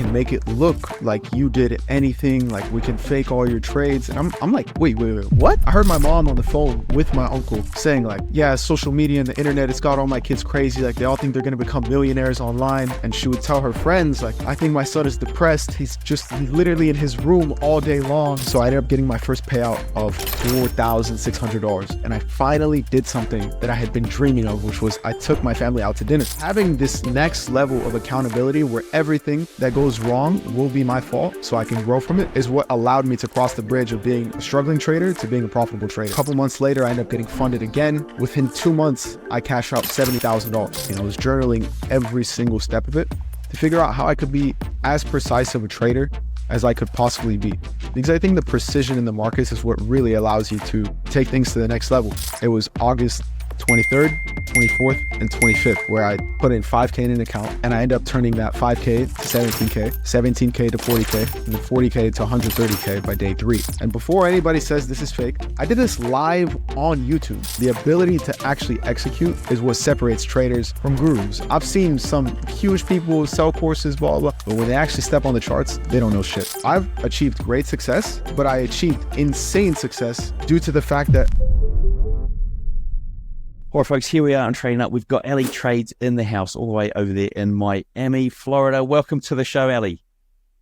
can make it look like you did anything, like we can fake all your trades. And I'm like, wait, what? I heard my mom on the phone with my uncle saying like, yeah, social media and the internet, it's got all my kids crazy. Like they all think they're going to become millionaires online. And she would tell her friends like, I think my son is depressed. He's literally in his room all day long. So I ended up getting my first payout of $4,600. And I finally did something that I had been dreaming of, which was I took my family out to dinner. Having this next level of accountability where everything that goes wrong will be my fault so I can grow from it is what allowed me to cross the bridge of being a struggling trader to being a profitable trader. A couple months later, I ended up getting funded again. Within 2 months, I cashed out $70,000. You know, I was journaling every single step of it to figure out how I could be as precise of a trader as I could possibly be. Because I think the precision in the markets is what really allows you to take things to the next level. It was August 23rd, 24th, and 25th, where I put in 5K in an account, and I ended up turning that 5K to 17K, 17K to 40K, and then 40K to 130K by day 3. And before anybody says this is fake, I did this live on YouTube. The ability to actually execute is what separates traders from gurus. I've seen some huge people sell courses, blah, blah, but when they actually step on the charts, they don't know shit. I've achieved great success, but I achieved insane success due to the fact that All right, folks, here we are on Trading Up. We've got Ali Trades in the house all the way over there in Miami, Florida. Welcome to the show, Ali.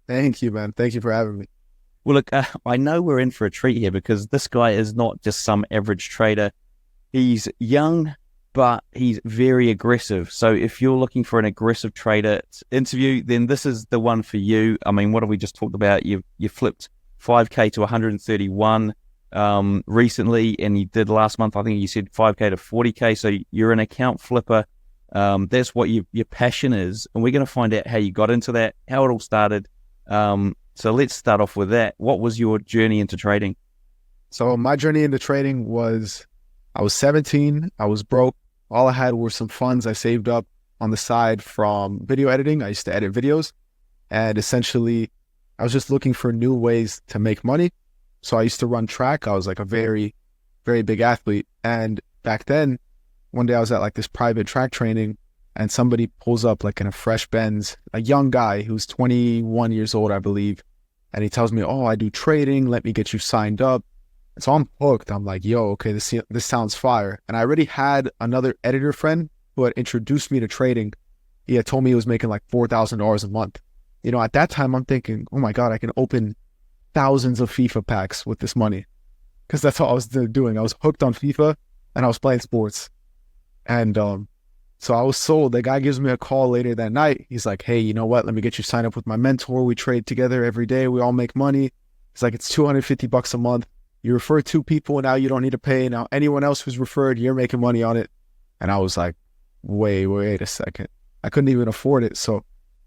Thank you, man. Thank you for having me. Well, look, I know we're in for a treat here because this guy is not just some average trader. He's young, but he's very aggressive. So if you're looking for an aggressive trader interview, then this is the one for you. I mean, what have we just talked about? You flipped 5K to 131 recently, and you did last month, I think you said 5K to 40K. So you're an account flipper. That's what your passion is. And we're going to find out how you got into that, how it all started. So let's start off with that. What was your journey into trading? So my journey into trading was, I was 17. I was broke. All I had were some funds I saved up on the side from video editing. I used to edit videos, and essentially I was just looking for new ways to make money. So I used to run track. I was like a very, very big athlete. And back then, one day I was at like this private track training, and somebody pulls up like in a fresh Benz, a young guy who's 21 years old, I believe. And he tells me, oh, I do trading. Let me get you signed up. And so I'm hooked. I'm like, yo, okay, this sounds fire. And I already had another editor friend who had introduced me to trading. He had told me he was making like $4,000 a month. You know, at that time, I'm thinking, oh my God, I can open thousands of FIFA packs with this money, because that's all I was doing. I was hooked on FIFA and I was playing sports. And so I was sold. The guy gives me a call later that night. He's like, hey, you know what? Let me get you signed up with my mentor. We trade together every day. We all make money. It's like, it's $250 a month. You refer 2 people and now you don't need to pay. Now anyone else who's referred, you're making money on it. And I was like, wait a second. I couldn't even afford it. So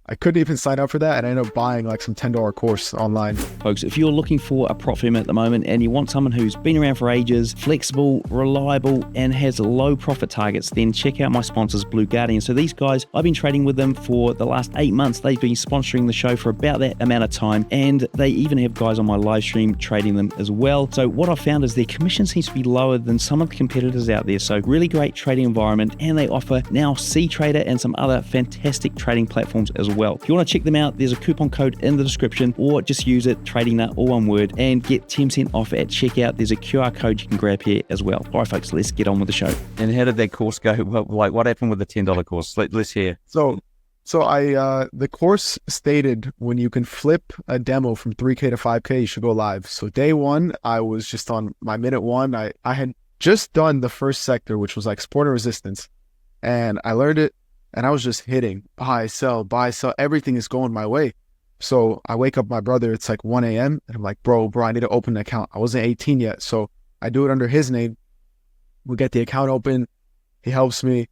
I couldn't even sign up for that, and I ended up buying like some $10 course online. Folks, if you're looking for a prop firm at the moment and you want someone who's been around for ages, flexible, reliable, and has low profit targets, then check out my sponsors, Blue Guardian. So these guys, I've been trading with them for the last 8 months. They've been sponsoring the show for about that amount of time, and they even have guys on my live stream trading them as well. So what I've found is their commission seems to be lower than some of the competitors out there. So really great trading environment, and they offer now C-Trader and some other fantastic trading platforms as well. If you want to check them out, there's a coupon code in the description, or just use it, Trading Nut, all one word, and get 10% off at checkout. There's a QR code you can grab here as well. All right, folks, let's get on with the show. And how did that course go? Like, what happened with the $10 course? Let's hear. So the course stated when you can flip a demo from 3K to 5K, you should go live. So day 1, I was just on my minute 1. I had just done the first sector, which was like support and resistance, and I learned it. And I was just hitting buy, sell, everything is going my way. So I wake up my brother, it's like 1 a.m. and I'm like, bro, I need to open an account. I wasn't 18 yet. So I do it under his name. We get the account open. He helps me.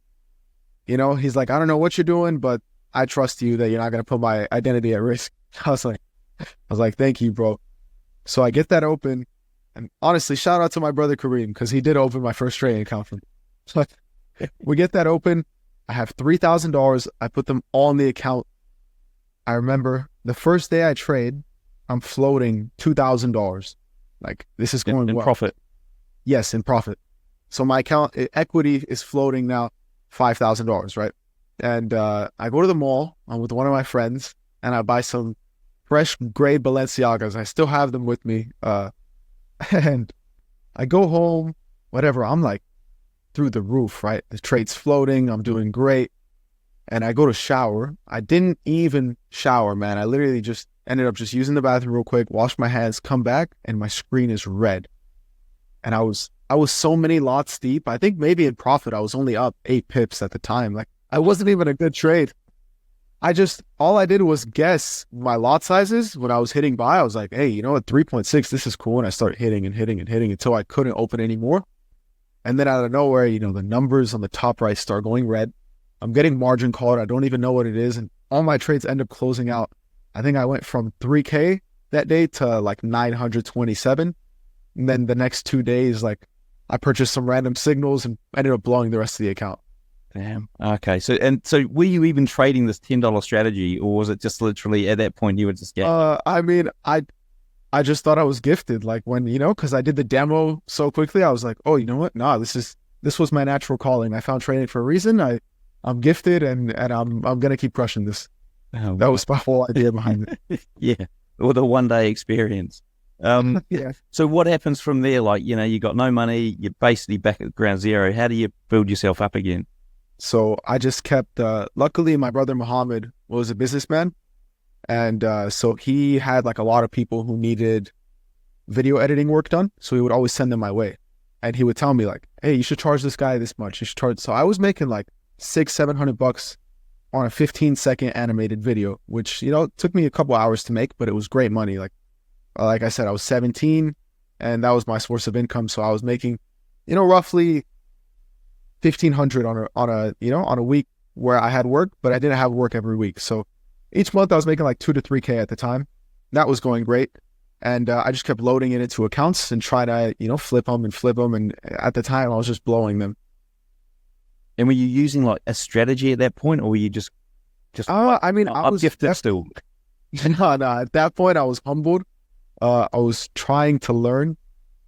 You know, he's like, I don't know what you're doing, but I trust you that you're not going to put my identity at risk. I was like, thank you, bro. So I get that open. And honestly, shout out to my brother Kareem, because he did open my first trading account for me. So we get that open. I have $3,000. I put them all in the account. I remember the first day I trade, I'm floating $2,000. Like, this is going in well. Profit. Yes, in profit. So my account equity is floating now $5,000, right? And I go to the mall. I'm with one of my friends, and I buy some fresh gray Balenciagas. I still have them with me. And I go home, whatever. I'm like through the roof, right? The trade's floating. I'm doing great. And I go to shower. I didn't even shower, man. I literally just ended up just using the bathroom real quick, wash my hands, come back, and my screen is red. And I was so many lots deep. I think maybe in profit, I was only up 8 pips at the time. Like, I wasn't even a good trade. All I did was guess my lot sizes when I was hitting buy. I was like, hey, you know what, 3.6, this is cool. And I started hitting and hitting and hitting until I couldn't open anymore. And then out of nowhere, you know, the numbers on the top right start going red. I'm getting margin called. I don't even know what it is. And all my trades end up closing out. I think I went from 3K that day to like 927. And then the next 2 days, like, I purchased some random signals and ended up blowing the rest of the account. Damn. Okay. So were you even trading this $10 strategy, or was it just literally at that point you were just getting? I mean, I just thought I was gifted. Like, when, you know, because I did the demo so quickly, I was like, oh, you know what? Nah, this was my natural calling. I found trading for a reason. I'm gifted, and I'm gonna keep crushing this. Oh, that was my whole idea behind it. Yeah. Or the 1 day experience. Yeah. So what happens from there? Like, you know, you got no money, you're basically back at ground zero. How do you build yourself up again? So I just kept, luckily my brother Muhammad was a businessman. And so he had like a lot of people who needed video editing work done. So he would always send them my way. And he would tell me like, hey, you should charge this guy this much. You should charge. So I was making like $600-700 on a 15-second animated video, which, you know, took me a couple hours to make, but it was great money. Like I said, I was 17 and that was my source of income. So I was making, you know, roughly 1,500 on a week where I had work, but I didn't have work every week. So each month I was making like 2 to 3K at the time. That was going great. And I just kept loading it into accounts and try to, you know, flip them. And at the time I was just blowing them. And were you using like a strategy at that point, or were you just I mean, I was gifted still? No, at that point I was humbled. I was trying to learn.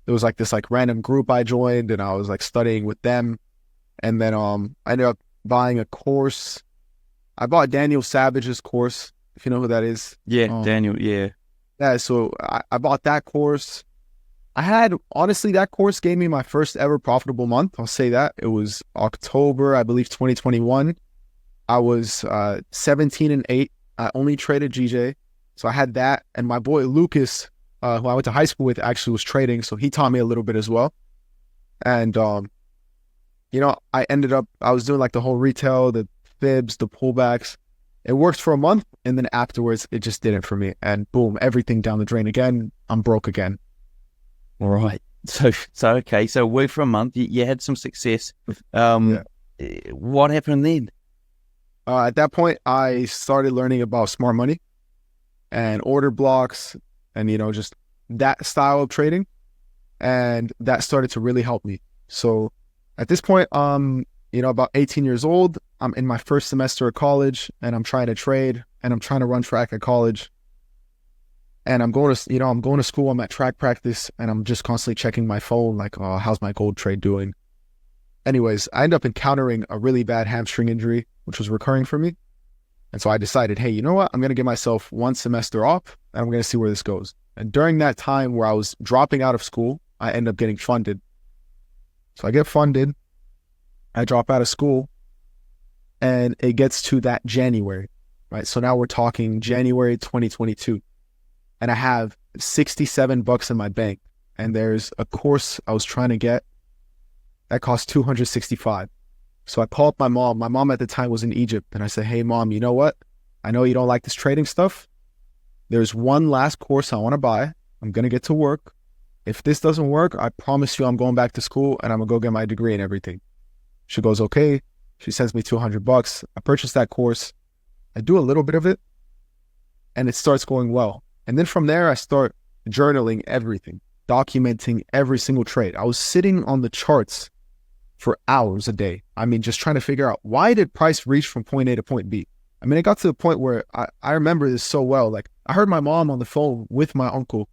There was like this like random group I joined, and I was like studying with them. And then I ended up buying a course. I bought Daniel Savage's course, if you know who that is. Yeah, Daniel, yeah. Yeah, so I bought that course. Honestly, that course gave me my first ever profitable month. I'll say that. It was October, I believe, 2021. I was 17-8. I only traded GJ. So I had that. And my boy Lucas, who I went to high school with, actually was trading. So he taught me a little bit as well. And, you know, I was doing like the whole retail, the fibs, the pullbacks. It worked for a month. And then afterwards, it just didn't for me. And boom, everything down the drain again. I'm broke again. All right. So okay. So work for a month. You had some success. Yeah. What happened then? At that point, I started learning about smart money and order blocks and, you know, just that style of trading. And that started to really help me. So at this point, you know, about 18 years old, I'm in my first semester of college and I'm trying to trade and I'm trying to run track at college. And I'm going to school, I'm at track practice, and I'm just constantly checking my phone, like, oh, how's my gold trade doing? Anyways, I ended up encountering a really bad hamstring injury, which was recurring for me. And so I decided, hey, you know what? I'm going to give myself 1 semester off, and I'm going to see where this goes. And during that time where I was dropping out of school, I ended up getting funded. So I get funded, I drop out of school, and it gets to that January, right? So now we're talking January 2022. And I have $67 in my bank. And there's a course I was trying to get that cost $265. So I called my mom. My mom at the time was in Egypt. And I said, hey, Mom, you know what? I know you don't like this trading stuff. There's one last course I want to buy. I'm going to get to work. If this doesn't work, I promise you I'm going back to school and I'm going to go get my degree and everything. She goes, okay. She sends me $200. I purchased that course. I do a little bit of it. And it starts going well. And then from there, I start journaling everything, documenting every single trade. I was sitting on the charts for hours a day. I mean, just trying to figure out, why did price reach from point A to point B? I mean, it got to the point where I remember this so well. Like, I heard my mom on the phone with my uncle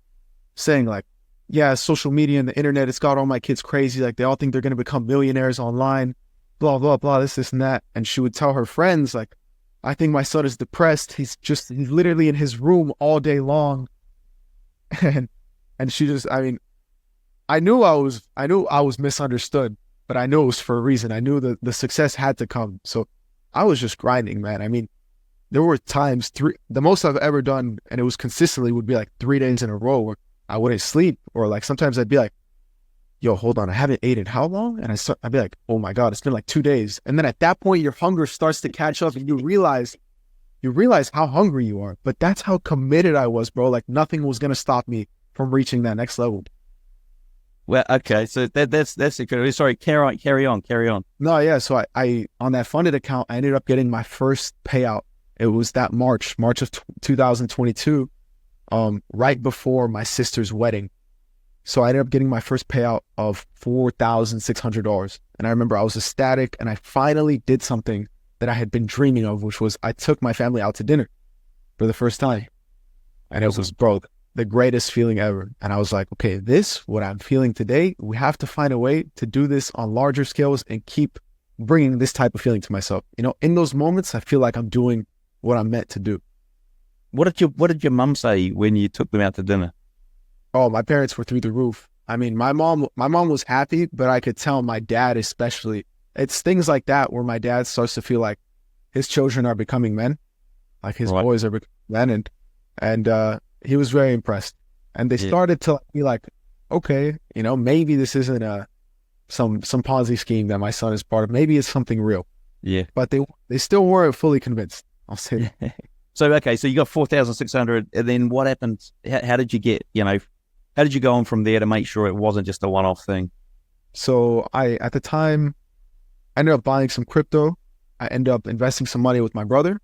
saying like, yeah, social media and the internet, it's got all my kids crazy. Like, they all think they're going to become millionaires online, blah, blah, blah, this and that. And she would tell her friends like, I think my son is depressed. He's literally in his room all day long. And she just, I mean, I knew I was misunderstood, but I knew it was for a reason. I knew that the success had to come. So I was just grinding, man. I mean, there were times the most I've ever done, and it was consistently, would be like 3 days in a row where I wouldn't sleep, or like sometimes I'd be like, yo, hold on, I haven't ate in how long? And I'd be like, oh my God, it's been like 2 days. And then at that point, your hunger starts to catch up, and you realize how hungry you are. But that's how committed I was, bro. Like nothing was going to stop me from reaching that next level. Well, okay, so that's incredible. Sorry, carry on. No, yeah. So I on that funded account, I ended up getting my first payout. It was that March of 2022, right before my sister's wedding. So I ended up getting my first payout of $4,600. And I remember I was ecstatic, and I finally did something that I had been dreaming of, which was I took my family out to dinner for the first time. And it was, bro, the greatest feeling ever. And I was like, okay, what I'm feeling today, we have to find a way to do this on larger scales and keep bringing this type of feeling to myself. You know, in those moments, I feel like I'm doing what I'm meant to do. What did your mum say when you took them out to dinner? Oh, my parents were through the roof. I mean, my mom was happy, but I could tell my dad especially. It's things like that where my dad starts to feel like his children are becoming men, like his boys are becoming men, and he was very impressed. And they started to be like, okay, you know, maybe this isn't some Ponzi scheme that my son is part of. Maybe it's something real. Yeah. But they still weren't fully convinced. I'll say that. So you got 4,600, and then what happened? How did you get, how did you go on from there to make sure it wasn't just a one-off thing? So at the time, I ended up buying some crypto. I ended up investing some money with my brother,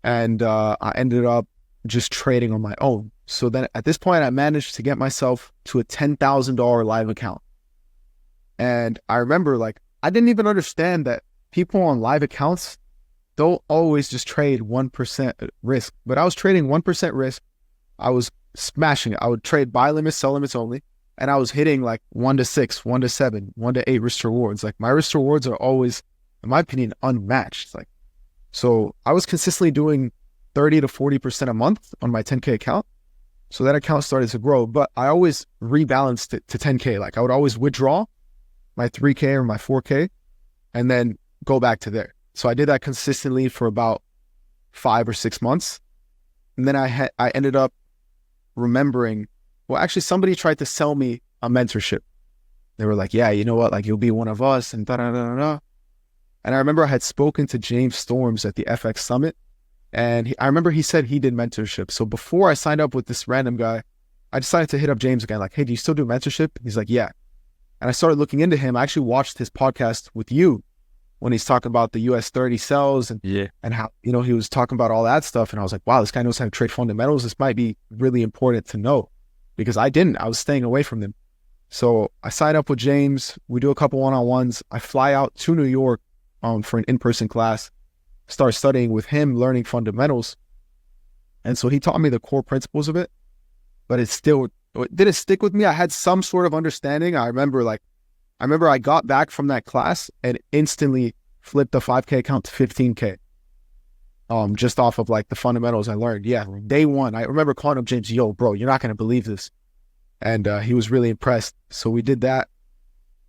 and I ended up just trading on my own. So then at this point, I managed to get myself to a $10,000 live account. And I remember, like, I didn't even understand that people on live accounts don't always just trade 1% risk, but I was trading 1% risk. I was smashing it. I would trade buy limits, sell limits only. And I was hitting like 1 to 6, 1 to 7, 1 to 8 risk rewards. Like my risk rewards are always, in my opinion, unmatched. Like, so I was consistently doing 30 to 40% a month on my 10K account. So that account started to grow, but I always rebalanced it to 10K. Like I would always withdraw my 3K or my 4K and then go back to there. So I did that consistently for about 5 or 6 months. And then I ended up remembering, well, actually somebody tried to sell me a mentorship. They were like, yeah, you know what? Like you'll be one of us and da-da-da-da-da. And I remember I had spoken to James Storms at the FX Summit. And I remember he said he did mentorship. So before I signed up with this random guy, I decided to hit up James again. Like, hey, do you still do mentorship? He's like, yeah. And I started looking into him. I actually watched his podcast with you when he's talking about the US 30 cells and how, he was talking about all that stuff. And I was like, wow, this guy knows how to trade fundamentals. This might be really important to know because I didn't. I was staying away from them. So I signed up with James. We do a couple one-on-ones. I fly out to New York for an in-person class, start studying with him, learning fundamentals. And so he taught me the core principles of it, but it didn't stick with me. I had some sort of understanding. I remember I got back from that class and instantly flipped a 5K account to 15K. Just off of like the fundamentals I learned. Yeah. Day one, I remember calling up James, yo, bro, you're not going to believe this. And he was really impressed. So we did that.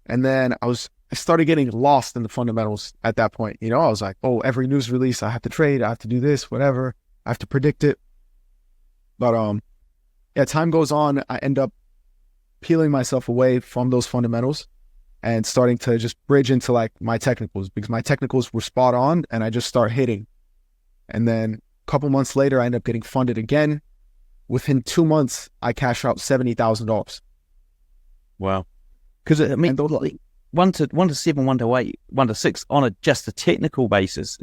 And then I started getting lost in the fundamentals at that point. I was like, oh, every news release, I have to trade, I have to do this, whatever. I have to predict it. But time goes on. I end up peeling myself away from those fundamentals and starting to just bridge into like my technicals because my technicals were spot on and I just start hitting. And then a couple months later, I end up getting funded again. Within 2 months, I cash out $70,000. Wow. Because I mean, like 1 to 7, 1 to 8, 1 to 6 on just a technical basis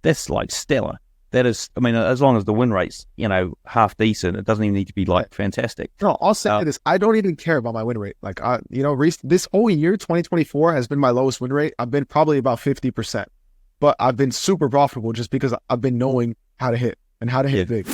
that's like stellar. That is, I mean, as long as the win rate's, half decent, it doesn't even need to be like fantastic. No, I'll say this. I don't even care about my win rate. Like, this whole year, 2024 has been my lowest win rate. I've been probably about 50%, but I've been super profitable just because I've been knowing how to hit and how to hit big.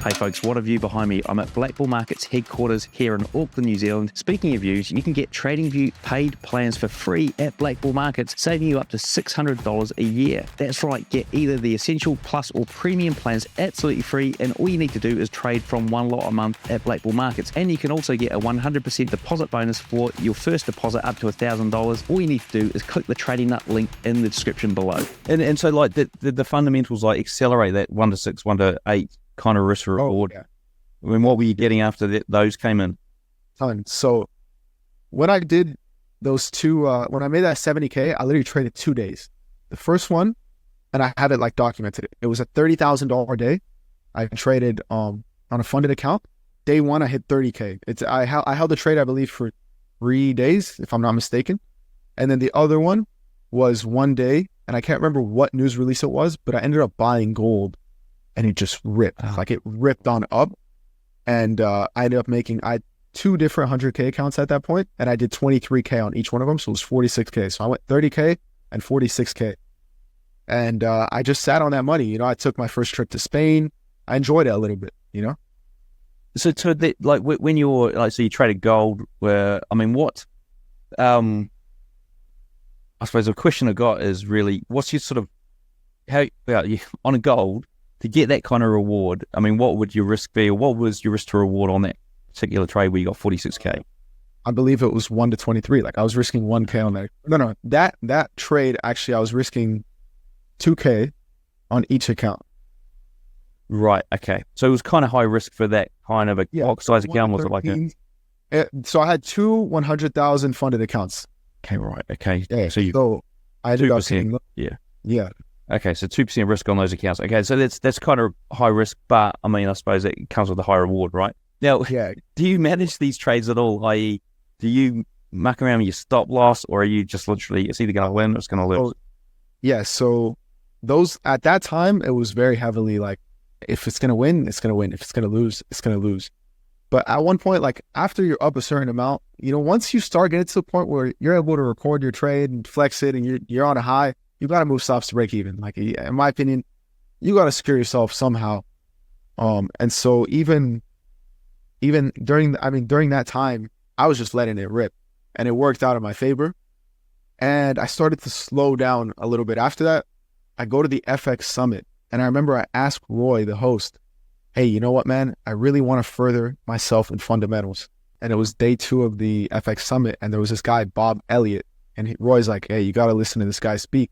Hey folks, what a view behind me. I'm at Black Bull Markets headquarters here in Auckland, New Zealand. Speaking of views, you can get TradingView paid plans for free at Black Bull Markets, saving you up to $600 a year. That's right, get either the Essential, Plus or Premium plans absolutely free, and all you need to do is trade from one lot a month at Black Bull Markets. And you can also get a 100% deposit bonus for your first deposit up to $1,000. All you need to do is click the Trading Nut link in the description below. And so like the fundamentals like accelerate that 1 to 6, 1 to 8 kind of risk reward. Yeah. I mean, what were you getting after those came in? So when I did those two, when I made that 70K, I literally traded 2 days. The first one, and I have it like documented. It was a $30,000 day. I traded on a funded account. Day one, I hit 30K. I held the trade, I believe, for 3 days, if I'm not mistaken. And then the other one was 1 day, and I can't remember what news release it was, but I ended up buying gold, and it just ripped. Like it ripped on up. And I ended up making, I had 2 different 100K accounts at that point, and I did 23K on each one of them. So it was 46K. So I went 30K and 46K. And I just sat on that money. You know, I took my first trip to Spain. I enjoyed it a little bit, you know? So like when you're like, so you traded gold where, I mean, what, I suppose the question I got is really, what's your sort of, how, on a gold, to get that kind of reward, I mean, what would your risk be, or what was your risk to reward on that particular trade where you got 46K? I believe it was 1 to 23. Like I was risking 1K on that. No, that trade, actually, I was risking 2K on each account. Right, okay. So it was kind of high risk for that kind of a what size account was it like? So I had 2 100,000 funded accounts. Okay, right, okay. Yeah, so I ended up 2%. getting, yeah. Okay, so 2% risk on those accounts. Okay, so that's kind of high risk, but I mean, I suppose it comes with a high reward, right? Now, yeah. Do you manage these trades at all? I.e., do you muck around with your stop loss, or are you just literally, it's either going to win or it's going to lose? Yeah, so those, at that time, it was very heavily like, if it's going to win, it's going to win. If it's going to lose, it's going to lose. But at one point, like after you're up a certain amount, you know, once you start getting to the point where you're able to record your trade and flex it and you're on a high, you got to move stops to break even. Like, in my opinion, you got to secure yourself somehow. And so even during that time, I was just letting it rip, and it worked out in my favor. And I started to slow down a little bit. After that, I go to the FX Summit, and I remember I asked Roy, the host, hey, you know what, man? I really want to further myself in fundamentals. And it was day 2 of the FX Summit, and there was this guy, Bob Elliott, and Roy's like, hey, you got to listen to this guy speak.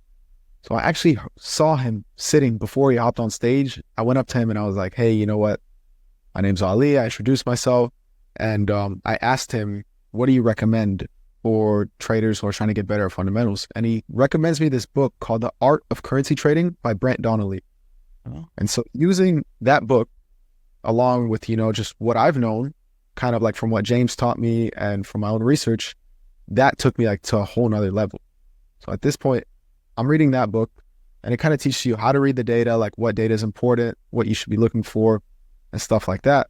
So I actually saw him sitting before he hopped on stage. I went up to him and I was like, hey, you know what? My name's Ali. I introduced myself, and I asked him, what do you recommend for traders who are trying to get better at fundamentals? And he recommends me this book called The Art of Currency Trading by Brent Donnelly. Oh. And so using that book, along with, you know, just what I've known, kind of like from what James taught me and from my own research, that took me like to a whole nother level. So at this point, I'm reading that book, and it kind of teaches you how to read the data, like what data is important, what you should be looking for, and stuff like that.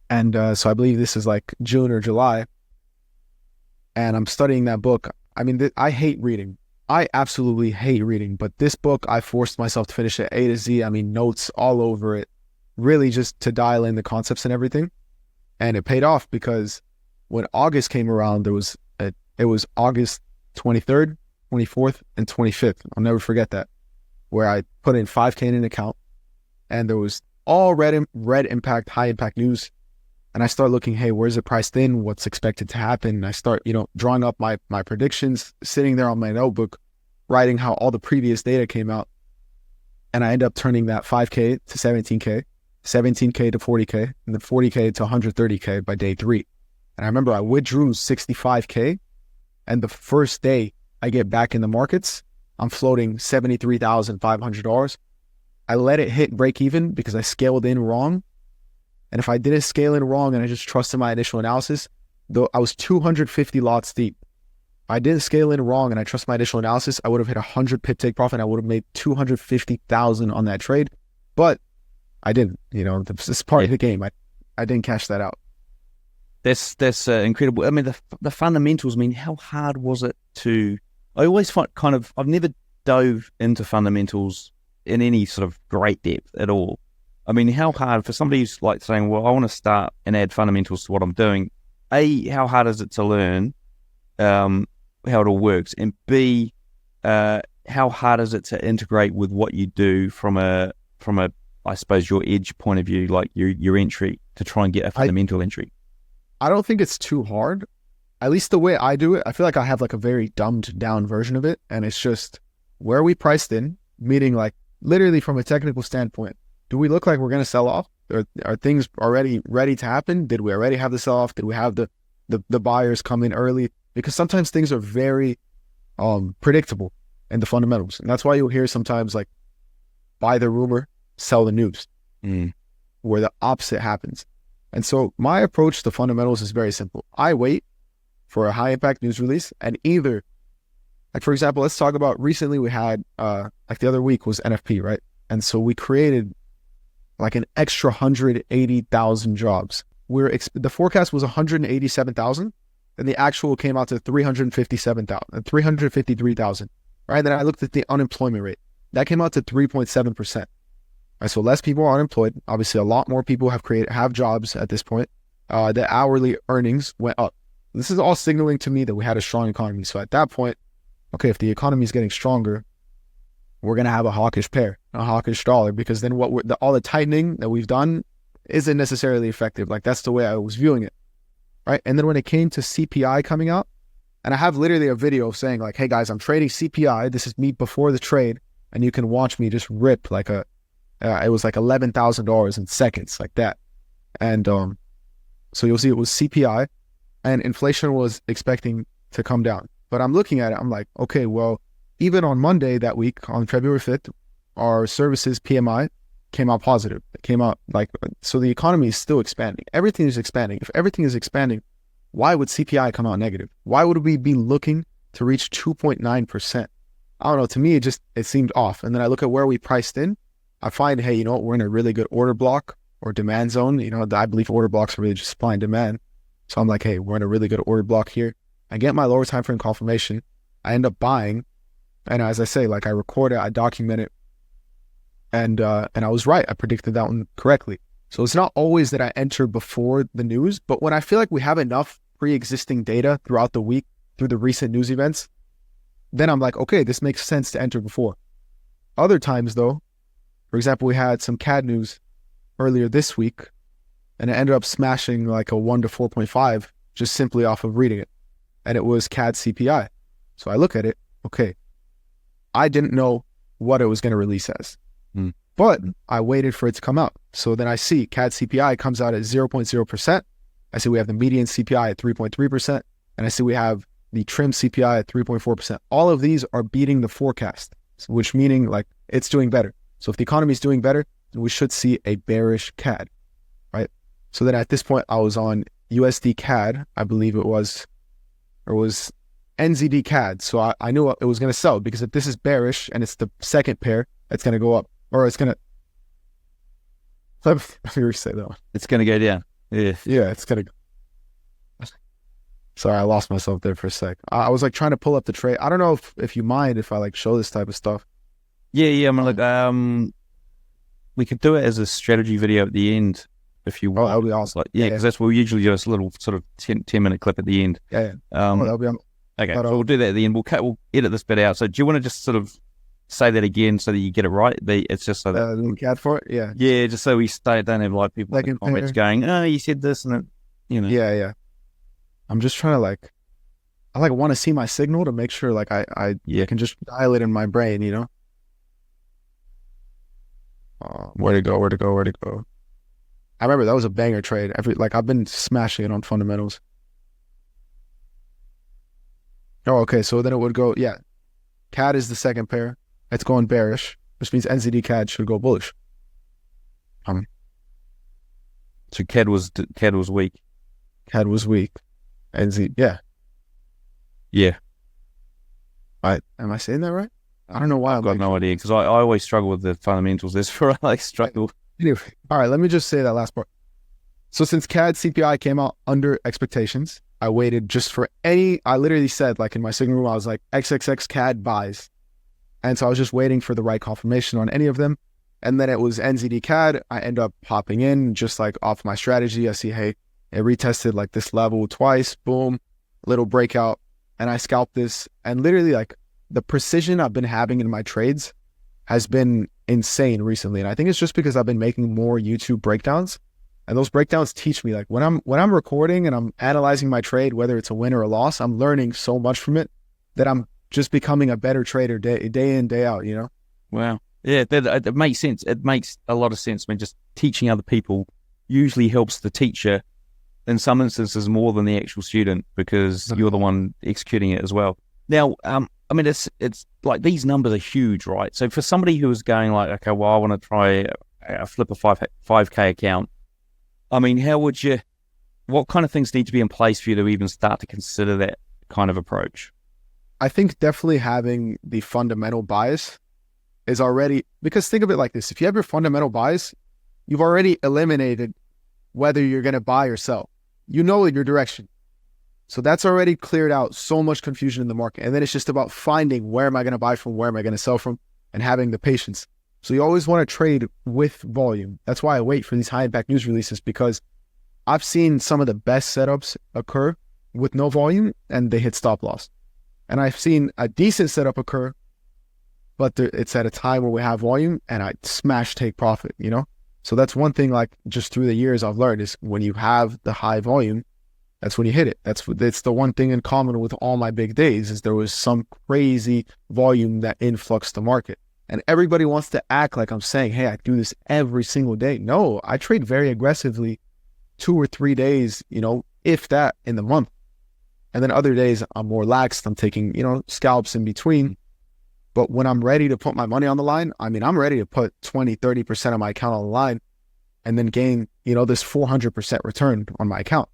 And so I believe this is like June or July, and I'm studying that book. I mean, I hate reading. I absolutely hate reading, but this book, I forced myself to finish it A to Z. I mean, notes all over it, really just to dial in the concepts and everything. And it paid off, because when August came around, it was August 23rd, 24th, and 25th. I'll never forget that, where I put in 5K in an account, and there was all red impact, high impact news. And I start looking, hey, where's it priced in? What's expected to happen? And I start, you know, drawing up my predictions, sitting there on my notebook, writing how all the previous data came out. And I end up turning that 5K to 17K, 17K to 40K, and then 40K to 130K by day 3. And I remember I withdrew 65K, and the first day I get back in the markets, I'm floating $73,500. I let it hit break even because I scaled in wrong. And if I didn't scale in wrong and I just trusted my initial analysis, though I was 250 lots deep. If I didn't scale in wrong and I trust my initial analysis, I would have hit 100 pip take profit, and I would have made 250,000 on that trade. But I didn't, you know, this is part of the game. I didn't cash that out. That's incredible. I mean, the fundamentals, I mean, how hard was it to, I always find I've never dove into fundamentals in any sort of great depth at all. I mean, how hard for somebody who's like saying, well, I want to start and add fundamentals to what I'm doing. A, how hard is it to learn how it all works? And B, how hard is it to integrate with what you do from a I suppose your edge point of view, like your entry to try and get a fundamental entry? I don't think it's too hard. At least the way I do it, I feel like I have like a very dumbed down version of it. And it's just where we priced in, meaning like literally from a technical standpoint, do we look like we're going to sell off? Are things already ready to happen? Did we already have the sell off? Did we have the buyers come in early? Because sometimes things are very predictable in the fundamentals. And that's why you'll hear sometimes like buy the rumor, sell the news, where the opposite happens. And so my approach to fundamentals is very simple. I wait for a high impact news release, and either, like for example, let's talk about recently we had, like the other week was NFP, right? And so we created like an extra 180,000 jobs. The forecast was 187,000, and the actual came out to 353,000, right? Then I looked at the unemployment rate. That came out to 3.7%. Right, so less people are unemployed. Obviously, a lot more people have jobs at this point. The hourly earnings went up. This is all signaling to me that we had a strong economy. So at that point, okay, if the economy is getting stronger, we're going to have a hawkish pair, a hawkish dollar, because then all the tightening that we've done isn't necessarily effective. Like that's the way I was viewing it, right? And then when it came to CPI coming out, and I have literally a video saying like, hey guys, I'm trading CPI. This is me before the trade, and you can watch me just rip like it was like $11,000 in seconds, like that. And so you'll see it was CPI, and inflation was expecting to come down. But I'm looking at it, I'm like, okay, well, even on Monday that week, on February 5th, our services PMI came out positive. It came out like, so the economy is still expanding. Everything is expanding. If everything is expanding, why would CPI come out negative? Why would we be looking to reach 2.9%? I don't know. To me, it seemed off. And then I look at where we priced in. I find, hey, you know what? We're in a really good order block or demand zone. You know, I believe order blocks are really just supply and demand. So I'm like, hey, we're in a really good order block here. I get my lower time frame confirmation. I end up buying. And as I say, like I record it, I document it. And I was right. I predicted that one correctly. So it's not always that I enter before the news, but when I feel like we have enough pre-existing data throughout the week, through the recent news events, then I'm like, okay, this makes sense to enter before. Other times though, for example, we had some CAD news earlier this week, and it ended up smashing like a 1 to 4.5 just simply off of reading it. And it was CAD CPI. So I look at it, okay, I didn't know what it was going to release as, but I waited for it to come out. So then I see CAD CPI comes out at 0.0%. I see we have the median CPI at 3.3%, and I see we have the trim CPI at 3.4%. All of these are beating the forecast, which meaning like it's doing better. So if the economy is doing better, we should see a bearish CAD, right? So then at this point, I was on USD CAD, I believe it was, or was NZD CAD. So I knew it was going to sell, because if this is bearish and it's the second pair, it's going to go up, or it's going to, let me restate that one. It's going to go down. Yeah, it's going to go. Sorry, I lost myself there for a sec. I was like trying to pull up the trade. I don't know if you mind if I like show this type of stuff. Yeah. I mean, like, we could do it as a strategy video at the end if you want. Oh, that would be awesome. Like, yeah, because that's what we usually do. It's a little sort of 10-minute clip at the end. Yeah. That'll be okay, so we'll do that at the end. We'll edit this bit out. So do you want to just sort of say that again so that you get it right? It's just so that the CAD for it. Yeah. Yeah, just so we don't have like people in the comments going, "Oh, you said this," and it, you know. Yeah. I'm just trying to I want to see my signal to make sure like I can just dial it in my brain, you know. Where to go? I remember that was a banger trade. I've been smashing it on fundamentals. Oh, okay. So then it would go, yeah. CAD is the second pair. It's going bearish, which means NZD CAD should go bullish. So CAD was weak. CAD was weak. NZ, yeah. Am I saying that right? I don't know why. I've got no idea, because I always struggle with the fundamentals. That's where I struggle. Anyway, all right, let me just say that last part. So since CAD CPI came out under expectations, I waited just for I literally said, like in my signal room, I was like XXX CAD buys. And so I was just waiting for the right confirmation on any of them. And then it was NZD CAD. I end up popping in just like off my strategy. I see, hey, it retested like this level twice, boom, little breakout. And I scalped this. And literally like the precision I've been having in my trades has been insane recently. And I think it's just because I've been making more YouTube breakdowns. And those breakdowns teach me like when I'm recording and I'm analyzing my trade, whether it's a win or a loss, I'm learning so much from it that I'm just becoming a better trader day in, day out, you know? Wow. Yeah, it makes sense. It makes a lot of sense. I mean, just teaching other people usually helps the teacher in some instances more than the actual student because you're the one executing it as well. Now, I mean, it's like these numbers are huge, right? So for somebody who is going like, okay, well, I want to try flip a 5K account. I mean, what kind of things need to be in place for you to even start to consider that kind of approach? I think definitely having the fundamental bias is already, because think of it like this. If you have your fundamental bias, you've already eliminated whether you're going to buy or sell. You know your direction. So that's already cleared out so much confusion in the market. And then it's just about finding where am I going to buy from, where am I going to sell from, and having the patience. So you always want to trade with volume. That's why I wait for these high impact news releases, because I've seen some of the best setups occur with no volume and they hit stop loss. And I've seen a decent setup occur, but it's at a time where we have volume and I smash take profit, you know? So that's one thing, like just through the years I've learned is when you have the high volume, that's when you hit it. It's the one thing in common with all my big days is there was some crazy volume that influxed the market. And everybody wants to act like I'm saying, hey, I do this every single day. No, I trade very aggressively 2 or 3 days, you know, if that in the month. And then other days I'm more lax. I'm taking, you know, scalps in between. But when I'm ready to put my money on the line, I mean, I'm ready to put 20, 30% of my account on the line and then gain, you know, this 400% return on my account.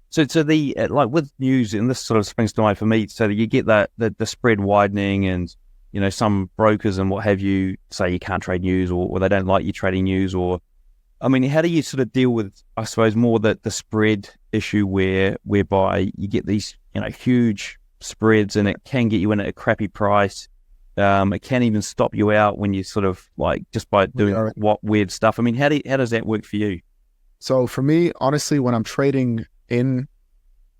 So the like with news, and this sort of springs to mind for me, so that you get that the spread widening, and you know some brokers and what have you say you can't trade news, or they don't like you trading news, or I mean, how do you sort of deal with, I suppose, more the spread issue whereby you get these, you know, huge spreads and it can get you in at a crappy price. It can even stop you out when you sort of like just by doing what weird stuff. I mean, how does that work for you? So for me, honestly, when I'm trading in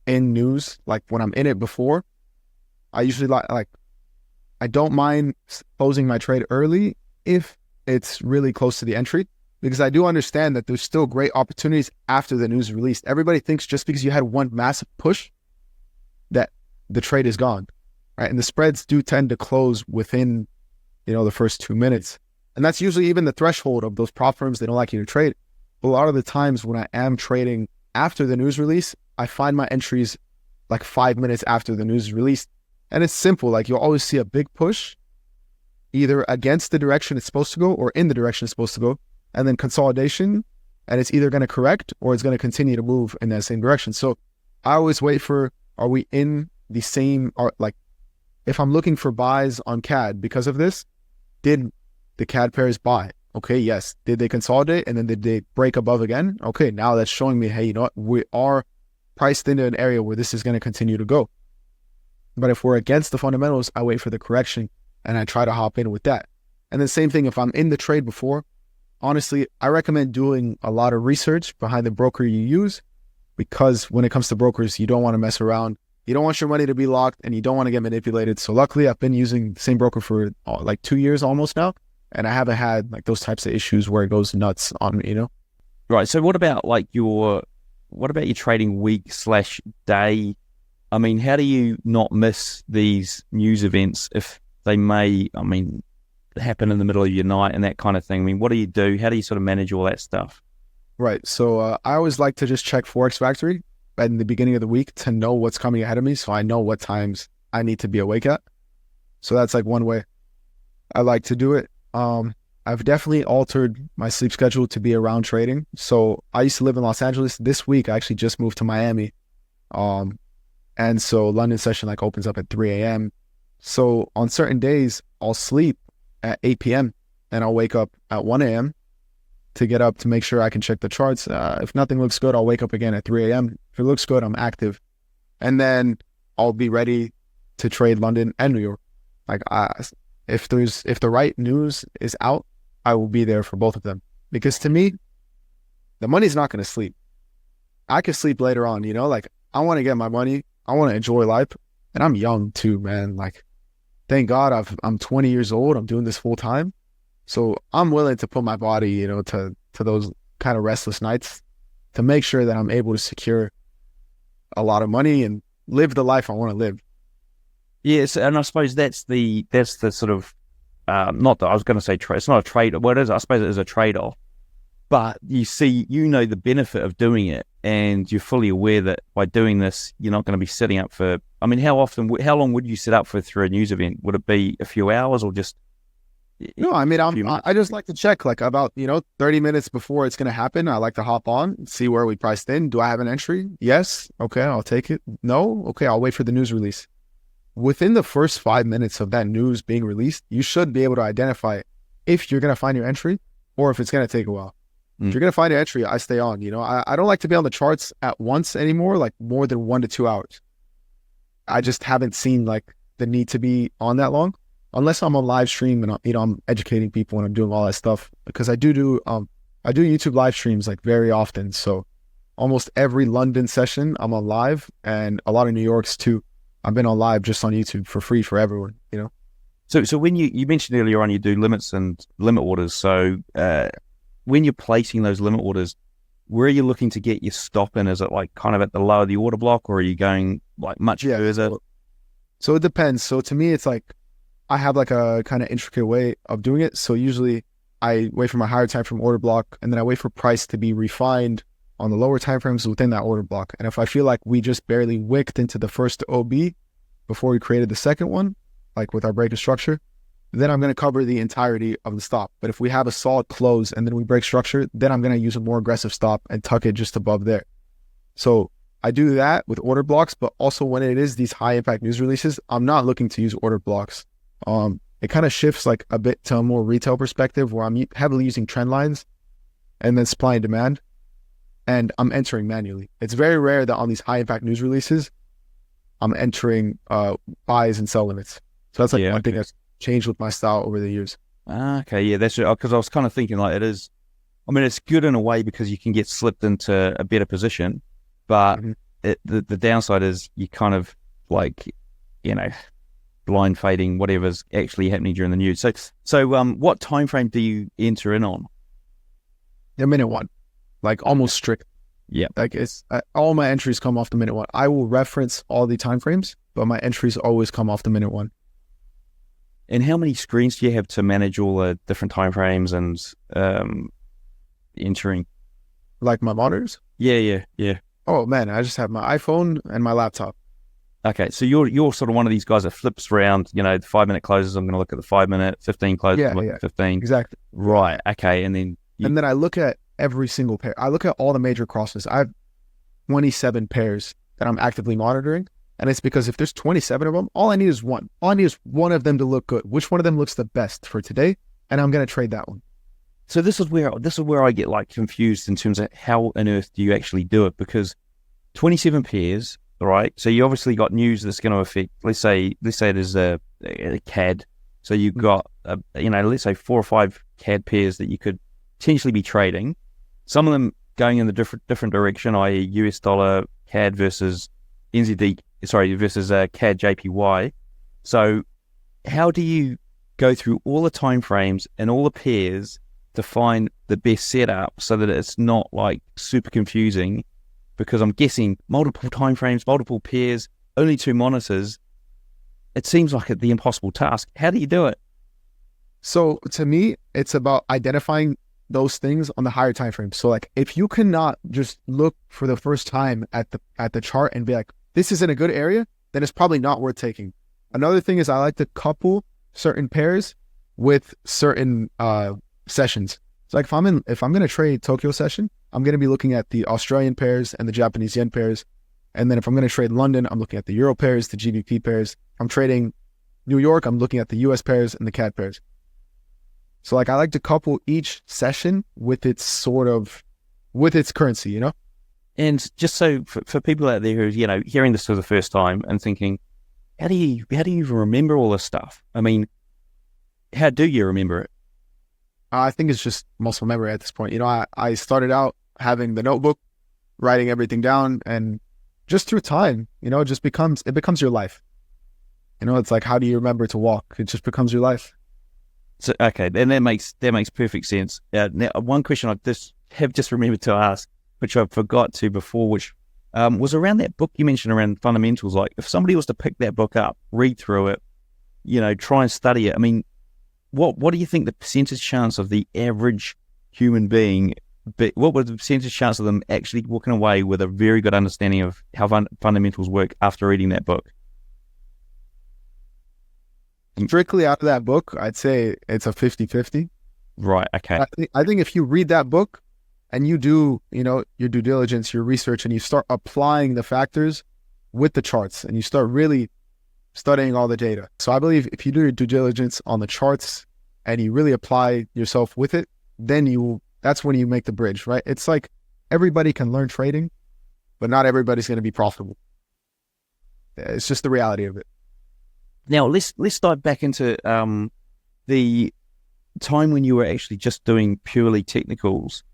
news, like when I'm in it before, I usually like I don't mind closing my trade early if it's really close to the entry, because I do understand that there's still great opportunities after the news is released. Everybody thinks just because you had one massive push that the trade is gone, right? And the spreads do tend to close within, you know, the first 2 minutes. And that's usually even the threshold of those prop firms. They don't like you to trade. But a lot of the times when I am trading after the news release, I find my entries like 5 minutes after the news is released. And it's simple. Like you'll always see a big push either against the direction it's supposed to go or in the direction it's supposed to go. And then consolidation, and it's either going to correct or it's going to continue to move in that same direction. So I always wait for, are we in the same, or like if I'm looking for buys on CAD because of this, did the CAD pairs buy? Okay, yes. Did they consolidate and then did they break above again? Okay, now that's showing me, hey, you know what? We are priced into an area where this is going to continue to go. But if we're against the fundamentals, I wait for the correction and I try to hop in with that. And the same thing, if I'm in the trade before, honestly, I recommend doing a lot of research behind the broker you use, because when it comes to brokers, you don't want to mess around. You don't want your money to be locked and you don't want to get manipulated. So luckily, I've been using the same broker for like 2 years almost now. And I haven't had like those types of issues where it goes nuts on me, you know? Right. So what about your trading week/day? I mean, how do you not miss these news events if they may, I mean, happen in the middle of your night and that kind of thing? I mean, what do you do? How do you sort of manage all that stuff? Right. So I always like to just check Forex Factory in the beginning of the week to know what's coming ahead of me, so I know what times I need to be awake at. So that's like one way I like to do it. I've definitely altered my sleep schedule to be around trading. So I used to live in Los Angeles. This week, I actually just moved to Miami. And so London session like opens up at 3 a.m. So on certain days, I'll sleep at 8 p.m. and I'll wake up at 1 a.m. to get up to make sure I can check the charts. If nothing looks good, I'll wake up again at 3 a.m. If it looks good, I'm active. And then I'll be ready to trade London and New York. Like if the right news is out I will be there for both of them. Because to me, the money's not going to sleep. I could sleep later on, you know, like I want to get my money. I want to enjoy life. And I'm young too, man. Like, thank God I'm 20 years old. I'm doing this full time. So I'm willing to put my body, you know, to those kind of restless nights to make sure that I'm able to secure a lot of money and live the life I want to live. Yes, and I suppose that's the sort of not that I was going to say trade. It's not a trade. Well, it is. I suppose it is a trade-off. But you see, you know the benefit of doing it, and you're fully aware that by doing this, you're not going to be sitting up for. I mean, how long would you sit up for through a news event? Would it be a few hours or just? No, I mean, I just like to check like about, you know, 30 minutes before it's going to happen. I like to hop on, see where we priced in. Do I have an entry? Yes. Okay, I'll take it. No. Okay, I'll wait for the news release. Within the first 5 minutes of that news being released, you should be able to identify if you're going to find your entry or if it's going to take a while. If you're going to find your entry, I stay on. You know, I don't like to be on the charts at once anymore, like more than 1 to 2 hours. I just haven't seen like the need to be on that long. Unless I'm on live stream and, you know, I'm educating people and I'm doing all that stuff, because I do YouTube live streams like very often. So almost every London session I'm on live, and a lot of New York's too. I've been on live just on YouTube for free for everyone, you know? So when you mentioned earlier on, you do limits and limit orders. So when you're placing those limit orders, where are you looking to get your stop in? Is it like kind of at the lower of the order block, or are you going like much further? So it depends. So to me, it's like, I have like a kind of intricate way of doing it. So usually I wait for my higher time frame order block, and then I wait for price to be refined on the lower time frames within that order block. And if I feel like we just barely wicked into the first OB before we created the second one, like with our break of structure, then I'm going to cover the entirety of the stop. But if we have a solid close and then we break structure, then I'm going to use a more aggressive stop and tuck it just above there. So I do that with order blocks, but also when it is these high impact news releases, I'm not looking to use order blocks. It kind of shifts like a bit to a more retail perspective where I'm heavily using trend lines and then supply and demand, and I'm entering manually. It's very rare that on these high impact news releases, I'm entering buys and sell limits. So that's like one thing that's changed with my style over the years. Okay, yeah, that's because I was kind of thinking like it is. I mean, it's good in a way because you can get slipped into a better position, but the downside is you kind of like, you know, blind fading whatever's actually happening during the news. So what time frame do you enter in on? The minute one, like almost strict. Yeah, like it's all my entries come off the minute one. I will reference all the time frames, but my entries always come off the minute one. And how many screens do you have to manage all the different time frames and entering? Like my monitors? Yeah. Oh man, I just have my iPhone and my laptop. Okay, so you're sort of one of these guys that flips around, you know, the 5 minute closes, I'm going to look at the 5 minute, 15 closes, I'm look at 15. Exactly. Right, okay, and then... And then I look at every single pair. I look at all the major crosses. I have 27 pairs that I'm actively monitoring, and it's because if there's 27 of them, all I need is one. All I need is one of them to look good. Which one of them looks the best for today? And I'm going to trade that one. So this is where I get like confused in terms of how on earth do you actually do it, because 27 pairs... Right, so you obviously got news that's going to affect. Let's say there's a CAD, so you've got let's say 4 or 5 CAD pairs that you could potentially be trading. Some of them going in the different direction, i.e., US dollar CAD versus versus CAD JPY. So how do you go through all the time frames and all the pairs to find the best setup so that it's not like super confusing? Because I'm guessing multiple timeframes, multiple pairs, only 2 monitors. It seems like the impossible task. How do you do it? So to me, it's about identifying those things on the higher time frame. So like if you cannot just look for the first time at the chart and be like, this is in a good area, then it's probably not worth taking. Another thing is I like to couple certain pairs with certain sessions. So like if I'm going to trade Tokyo session, I'm going to be looking at the Australian pairs and the Japanese yen pairs. And then if I'm going to trade London, I'm looking at the Euro pairs, the GBP pairs. If I'm trading New York, I'm looking at the US pairs and the CAD pairs. So like I like to couple each session with its currency, you know? And just so for people out there who, you know, hearing this for the first time and thinking, how do you even remember all this stuff? I mean, how do you remember it? I think it's just muscle memory at this point. I started out having the notebook, writing everything down, and just through time, it becomes your life. It's like, how do you remember to walk? It just becomes your life. So, okay, then that makes perfect sense. Now, one question I have just remembered to ask, which I forgot to before, which was around that book you mentioned around fundamentals. Like, if somebody was to pick that book up, read through it, try and study it. I mean, what do you think the percentage chance of the average human being? What was the percentage chance of them actually walking away with a very good understanding of how fundamentals work after reading that book? Strictly out of that book, I'd say it's a 50-50. Right. Okay. I think if you read that book and you do, your due diligence, your research, and you start applying the factors with the charts and you start really studying all the data. So I believe if you do your due diligence on the charts and you really apply yourself with it, then that's when you make the bridge, right? It's like everybody can learn trading, but not everybody's going to be profitable. It's just the reality of it. Now let's dive back into the time when you were actually just doing purely technicals.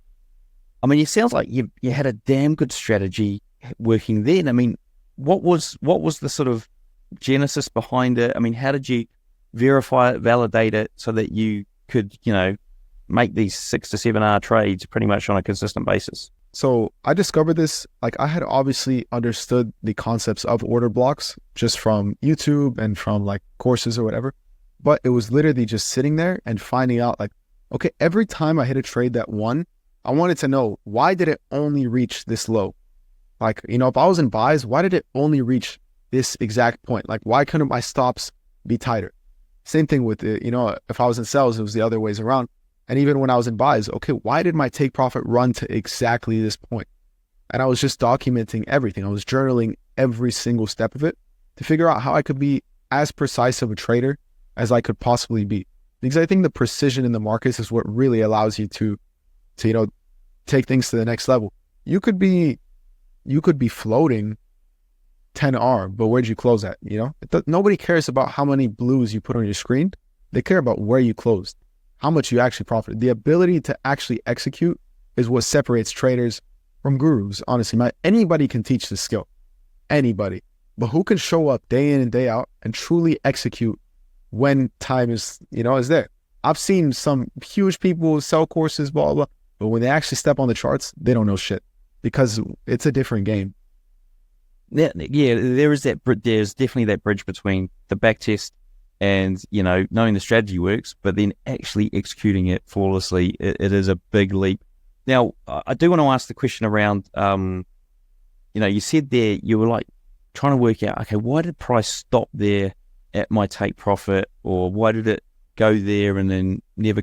I mean, it sounds like you had a damn good strategy working then. I mean, what was the sort of genesis behind it? I mean, how did you verify it, validate it, so that you could, make these 6 to 7 hour trades pretty much on a consistent basis? So I discovered this, like I had obviously understood the concepts of order blocks just from YouTube and from like courses or whatever, but it was literally just sitting there and finding out like, okay, every time I hit a trade that won, I wanted to know, why did it only reach this low? Like, if I was in buys, why did it only reach this exact point? Like, why couldn't my stops be tighter? Same thing with it, if I was in sells, it was the other ways around. And even when I was in buys, okay, why did my take profit run to exactly this point? And I was just documenting everything. I was journaling every single step of it to figure out how I could be as precise of a trader as I could possibly be. Because I think the precision in the markets is what really allows you to take things to the next level. You could be floating 10R, but where'd you close at? Nobody cares about how many blues you put on your screen. They care about where you closed, how much you actually profited. The ability to actually execute is what separates traders from gurus. Honestly, anybody can teach this skill, anybody, but who can show up day in and day out and truly execute when time is there? I've seen some huge people sell courses, blah, blah, but when they actually step on the charts, they don't know shit because it's a different game. Yeah, there's definitely that bridge between the back test and, knowing the strategy works, but then actually executing it flawlessly, it is a big leap. Now, I do want to ask the question around, you said there, you were like trying to work out, okay, why did price stop there at my take profit, or why did it go there and then never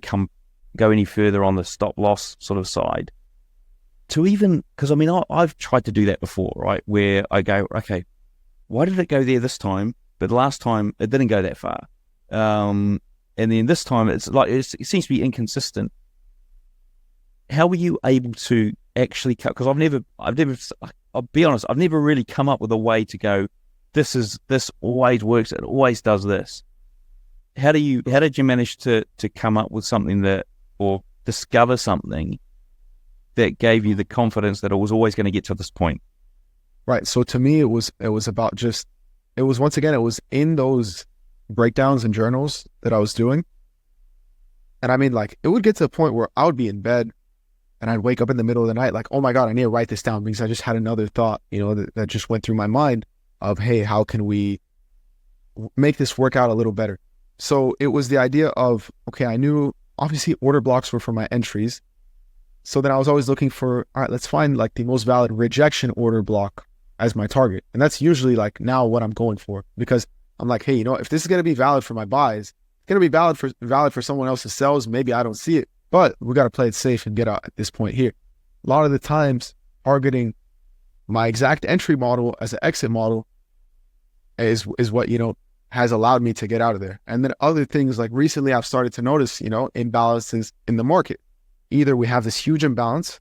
go any further on the stop loss sort of side? Because I've tried to do that before, right? Where I go, okay, why did it go there this time? But last time it didn't go that far. And then this time it's like, it seems to be inconsistent. How were you able to actually cut? Because I'll be honest, I've never really come up with a way to go, this always works. It always does this. How did you manage to come up with something or discover something that gave you the confidence that it was always going to get to this point? Right. So to me, it was about it was in those breakdowns and journals that I was doing. And I mean, like, it would get to a point where I would be in bed and I'd wake up in the middle of the night, like, oh my God, I need to write this down because I just had another thought, that just went through my mind of, hey, how can we make this work out a little better? So it was the idea of, okay, I knew obviously order blocks were for my entries. So then I was always looking for, all right, let's find like the most valid rejection order block as my target. And that's usually like now what I'm going for, because I'm like, hey, if this is going to be valid for my buys, it's going to be valid for someone else's sells. Maybe I don't see it, but we got to play it safe and get out at this point here. A lot of the times targeting my exact entry model as an exit model is what, has allowed me to get out of there. And then other things, like recently I've started to notice, imbalances in the market. Either we have this huge imbalance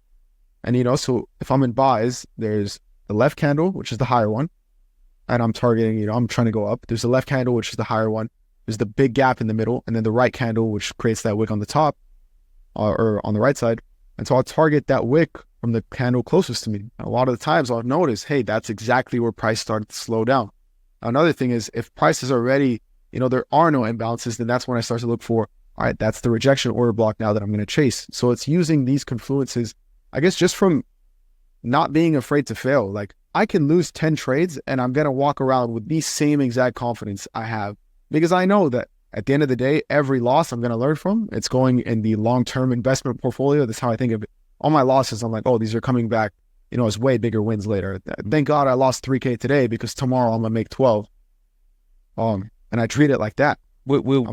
and, so if I'm in buys, there's the left candle, which is the higher one, and I'm targeting, I'm trying to go up. There's the left candle, which is the higher one. There's the big gap in the middle, and then the right candle, which creates that wick on the top. or on the right side. And so I'll target that wick from the candle closest to me. A lot of the times I'll notice, hey, that's exactly where price started to slow down. Another thing is if price is already, there are no imbalances, then that's when I start to look for, all right, that's the rejection order block now that I'm going to chase. So it's using these confluences, I guess, just from not being afraid to fail. Like I can lose 10 trades and I'm going to walk around with the same exact confidence I have, because I know that at the end of the day, every loss I'm going to learn from. It's going in the long-term investment portfolio. That's how I think of it. All my losses, I'm like, oh, these are coming back, as way bigger wins later. Thank God I lost 3K today because tomorrow I'm going to make 12. And I treat it like that. We'll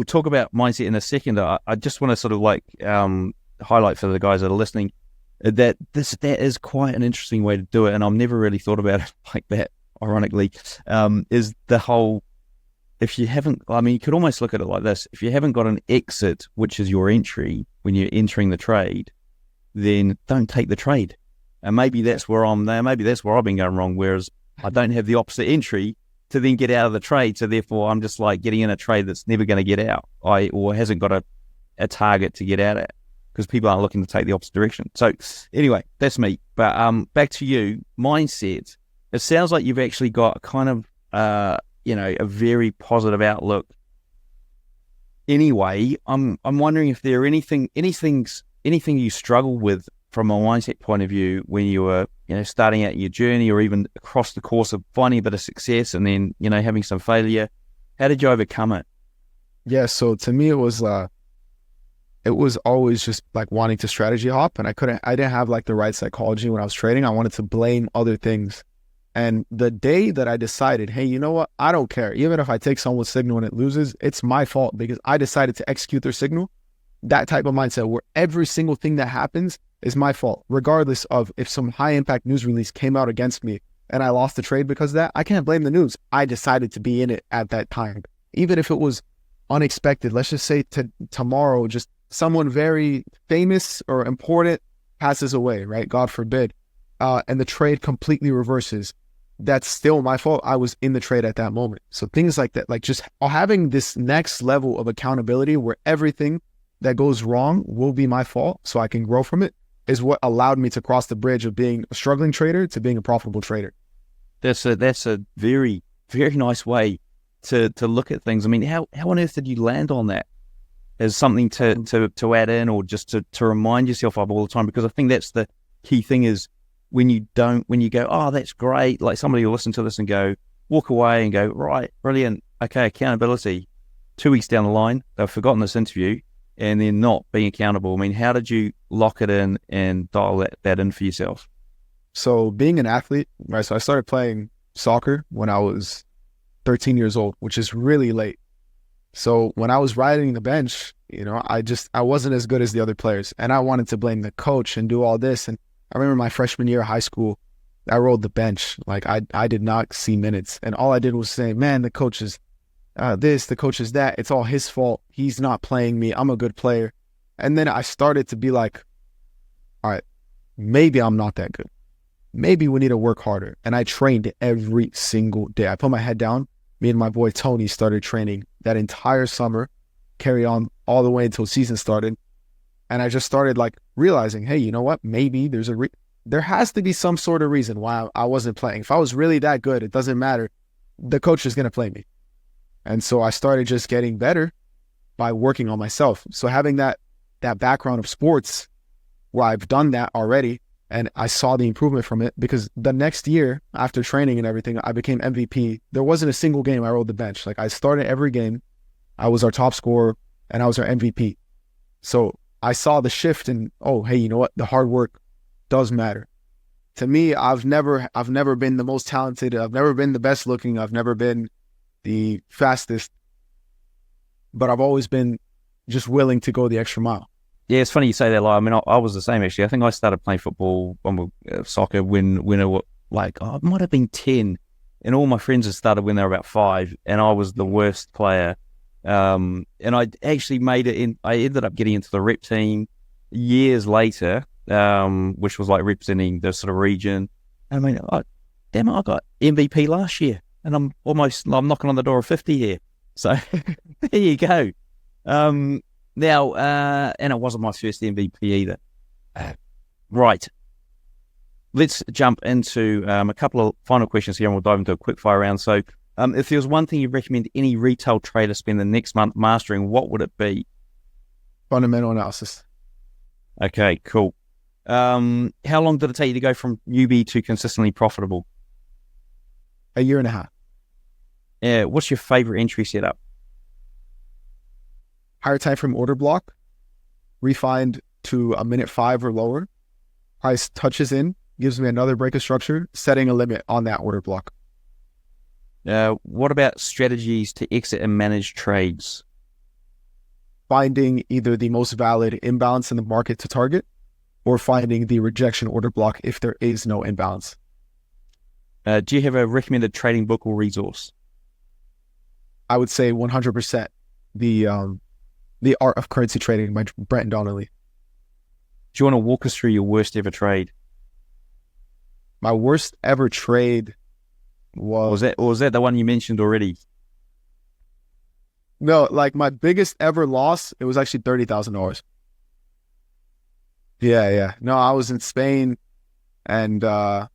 talk about mindset in a second. I just want to sort of like highlight for the guys that are listening that that is quite an interesting way to do it. And I've never really thought about it like that, ironically, is the whole, if you haven't, you could almost look at it like this. If you haven't got an exit, which is your entry when you're entering the trade, then don't take the trade. And maybe that's where I'm there. Maybe that's where I've been going wrong. Whereas I don't have the opposite entry to then get out of the trade. So therefore I'm just like getting in a trade that's never going to get out or hasn't got a target to get out at, because people aren't looking to take the opposite direction. So anyway, that's me. But back to you, mindset. It sounds like you've actually got kind of, a very positive outlook. Anyway, I'm wondering if there are anything you struggle with from a mindset point of view when you were, starting out your journey, or even across the course of finding a bit of success and then, having some failure. How did you overcome it? Yeah, so to me, it was always just like wanting to strategy hop, and I didn't have like the right psychology when I was trading. I wanted to blame other things. And the day that I decided, hey, you know what? I don't care. Even if I take someone's signal and it loses, it's my fault because I decided to execute their signal. That type of mindset where every single thing that happens is my fault, regardless of if some high impact news release came out against me and I lost the trade because of that. I can't blame the news. I decided to be in it at that time. Even if it was unexpected, let's just say tomorrow, just someone very famous or important passes away, right? God forbid. And the trade completely reverses. That's still my fault. I was in the trade at that moment. So things like that, like just having this next level of accountability where everything that goes wrong will be my fault so I can grow from it, is what allowed me to cross the bridge of being a struggling trader to being a profitable trader. That's a very, very nice way to look at things. I mean, how on earth did you land on that as something to add in, or just to remind yourself of all the time? Because I think that's the key thing, is when you go, oh, that's great. Like somebody will listen to this and walk away and go, right, brilliant. Okay, accountability. 2 weeks down the line, they've forgotten this interview and they're not being accountable. I mean, how did you lock it in and dial that in for yourself? So being an athlete, right? So I started playing soccer when I was 13 years old, which is really late. So when I was riding the bench, I wasn't as good as the other players, and I wanted to blame the coach and do all this. And I remember my freshman year of high school, I rolled the bench. Like I did not see minutes, and all I did was say, man, the coach is this, the coach is that. It's all his fault. He's not playing me. I'm a good player. And then I started to be like, all right, maybe I'm not that good. Maybe we need to work harder. And I trained every single day. I put my head down. Me and my boy Tony started training that entire summer, carry on all the way until season started. And I just started like realizing, hey, you know what? Maybe there has to be some sort of reason why I wasn't playing. If I was really that good, it doesn't matter. The coach is going to play me. And so I started just getting better by working on myself. So having that background of sports where I've done that already, and I saw the improvement from it, because the next year after training and everything, I became MVP. There wasn't a single game I rolled the bench. Like I started every game. I was our top scorer and I was our MVP. So I saw the shift and, oh, hey, you know what? The hard work does matter. To me, I've never been the most talented. I've never been the best looking. I've never been the fastest, but I've always been just willing to go the extra mile. Yeah, it's funny you say that. Like, I mean, I was the same actually. I think I started playing football, soccer when I was like, I might have been 10, and all my friends had started when they were about 5, and I was the worst player. And I actually made it in. I ended up getting into the rep team years later, which was like representing the sort of region. I mean, damn it, I got MVP last year, and I'm knocking on the door of 50 here. So there you go. Now, and it wasn't my first MVP either. Right. Let's jump into a couple of final questions here, and we'll dive into a quick fire round. So, if there was one thing you'd recommend any retail trader spend the next month mastering, what would it be? Fundamental analysis. Okay, cool. How long did it take you to go from newbie to consistently profitable? A year and a half. Yeah. What's your favorite entry setup? Higher time frame order block, refined to a minute 5 or lower. Price touches in, gives me another break of structure, setting a limit on that order block. What about strategies to exit and manage trades? Finding either the most valid imbalance in the market to target, or finding the rejection order block if there is no imbalance. Do you have a recommended trading book or resource? I would say 100% the Art of Currency Trading by Brent Donnelly. Do you want to walk us through your worst ever trade? My worst ever trade was that the one you mentioned already? No, like my biggest ever loss, it was actually $30,000. Yeah. No, I was in Spain and I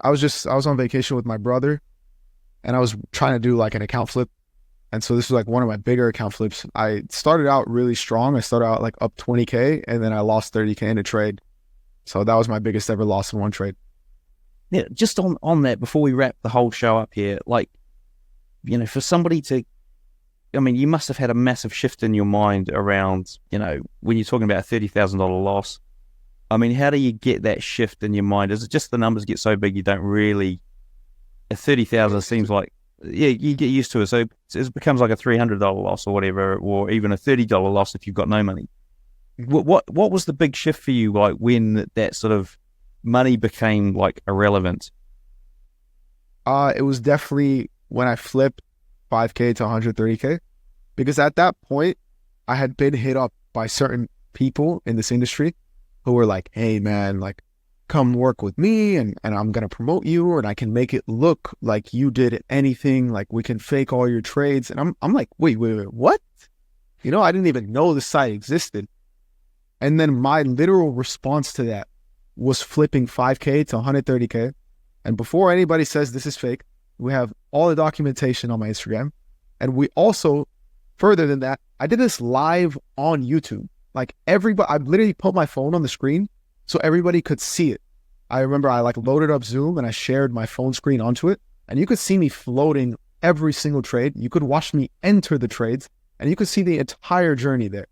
was on vacation with my brother, and I was trying to do like an account flip. And so this was like one of my bigger account flips. I started out really strong. I started out like up 20K, and then I lost 30K in a trade. So that was my biggest ever loss in one trade. Yeah, just on that, before we wrap the whole show up here, like, you know, for somebody to, I mean, you must have had a massive shift in your mind around, you know, when you're talking about a $30,000 loss. I mean, how do you get that shift in your mind? Is it just the numbers get so big you don't really, at 30,000 seems like, yeah, you get used to it. So it becomes like a $300 loss or whatever, or even a $30 loss if you've got no money. What was the big shift for you, like when that sort of money became like irrelevant? It was definitely when I flipped 5K to 130K, because at that point I had been hit up by certain people in this industry who were like, hey man, like come work with me and I'm going to promote you and I can make it look like you did anything, like we can fake all your trades. And I'm like, wait, what? You know, I didn't even know the site existed. And then my literal response to that was flipping 5K to 130K. And before anybody says this is fake, we have all the documentation on my Instagram. And we also, further than that, I did this live on YouTube. Like everybody, I literally put my phone on the screen so everybody could see it. I remember I like loaded up Zoom and I shared my phone screen onto it, and you could see me floating every single trade. You could watch me enter the trades, and you could see the entire journey there.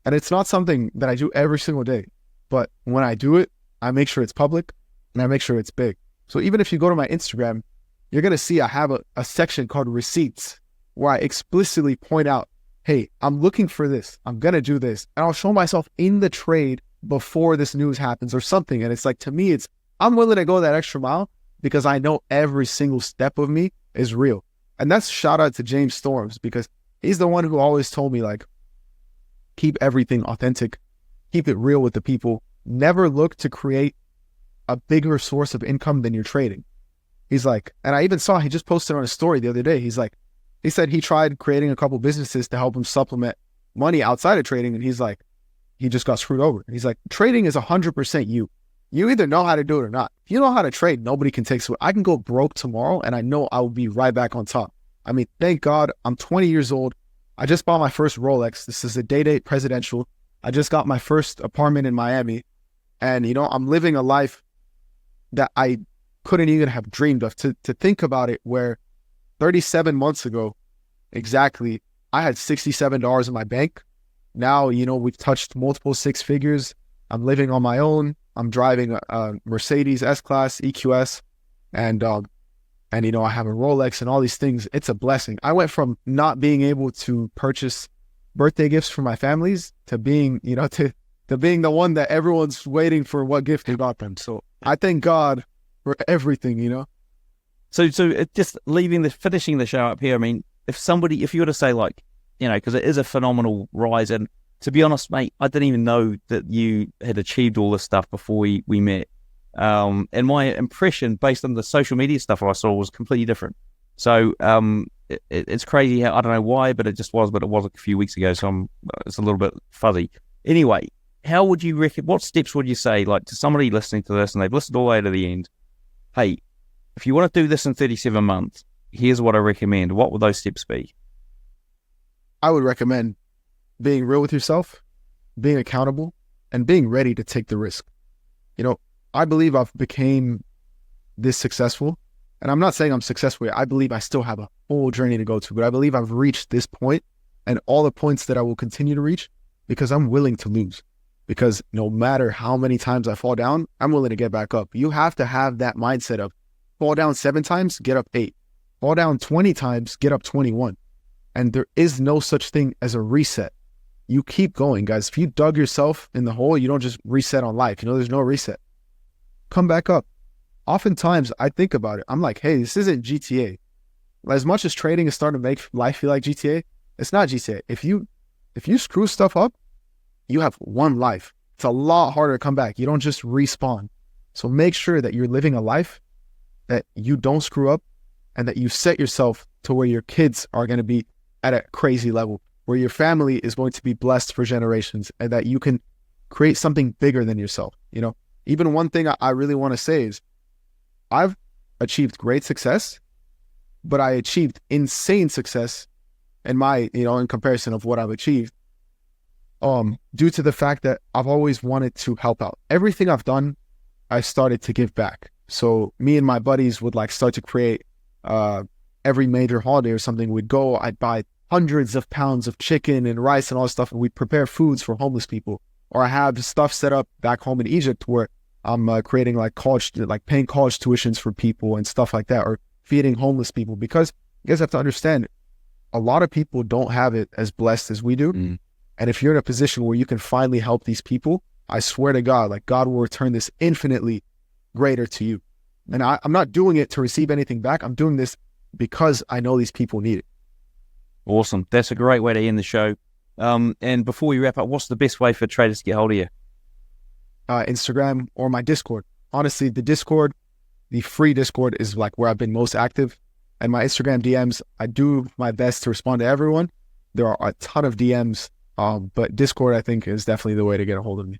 And it's not something that I do every single day, but when I do it, I make sure it's public and I make sure it's big. So even if you go to my Instagram, you're going to see I have a section called receipts where I explicitly point out, hey, I'm looking for this. I'm going to do this. And I'll show myself in the trade before this news happens or something. And it's like, to me, I'm willing to go that extra mile because I know every single step of me is real. And that's shout out to James Storms, because he's the one who always told me, like, keep everything authentic, keep it real with the people, never look to create a bigger source of income than you're trading. He's like, and I even saw, he just posted on a story the other day. He said he tried creating a couple businesses to help him supplement money outside of trading. And he's like, he just got screwed over. He's like, trading is 100% you. You either know how to do it or not. If you know how to trade, nobody can take it. I can go broke tomorrow and I know I will be right back on top. I mean, thank God I'm 20 years old. I just bought my first Rolex. This is a day-date presidential. I just got my first apartment in Miami. And, you know, I'm living a life that I couldn't even have dreamed of. To think about it, where 37 months ago, exactly, I had $67 in my bank. Now, you know, we've touched multiple six figures. I'm living on my own. I'm driving a Mercedes S-Class EQS, and you know, I have a Rolex and all these things. It's a blessing. I went from not being able to purchase birthday gifts for my families to being, you know, to being the one that everyone's waiting for what gift they got them. So I thank God for everything, you know. So just finishing the show up here. I mean, if you were to say, like, you know, because it is a phenomenal rise, and to be honest, mate, I didn't even know that you had achieved all this stuff before we met. And my impression, based on the social media stuff I saw, was completely different. So it's crazy how, I don't know why, but it just was, but it was a few weeks ago, so it's a little bit fuzzy. Anyway, how would you what steps would you say, like, to somebody listening to this and they've listened all the way to the end? Hey, if you want to do this in 37 months, here's what I recommend. What would those steps be? I would recommend being real with yourself, being accountable, and being ready to take the risk. You know, I believe I've became this successful, and I'm not saying I'm successful yet. I believe I still have a whole journey to go to, but I believe I've reached this point and all the points that I will continue to reach because I'm willing to lose. Because no matter how many times I fall down, I'm willing to get back up. You have to have that mindset of fall down 7 times, get up 8. Fall down 20 times, get up 21. And there is no such thing as a reset. You keep going, guys. If you dug yourself in the hole, you don't just reset on life. You know, there's no reset. Come back up. Oftentimes, I think about it. I'm like, hey, this isn't GTA. As much as trading is starting to make life feel like GTA, it's not GTA. If you screw stuff up, you have one life. It's a lot harder to come back. You don't just respawn. So make sure that you're living a life that you don't screw up and that you set yourself to where your kids are going to be at a crazy level, where your family is going to be blessed for generations, and that you can create something bigger than yourself. You know, even one thing I really want to say is I've achieved great success, but I achieved insane success in in comparison of what I've achieved, due to the fact that I've always wanted to help out. Everything I've done, I started to give back. So me and my buddies would like start to create, every major holiday or something, we'd go, I'd buy hundreds of pounds of chicken and rice and all this stuff, and we'd prepare foods for homeless people. Or I have stuff set up back home in Egypt where I'm creating paying college tuitions for people and stuff like that, or feeding homeless people. Because you guys have to understand, a lot of people don't have it as blessed as we do. And if you're in a position where you can finally help these people, I swear to God, like, God will return this infinitely greater to you. And I'm not doing it to receive anything back. I'm doing this because I know these people need it. Awesome. That's a great way to end the show. And before we wrap up, what's the best way for traders to get hold of you? Instagram or my Discord. Honestly, the free Discord is like where I've been most active. And my Instagram DMs, I do my best to respond to everyone. There are a ton of DMs, but Discord, I think, is definitely the way to get a hold of me.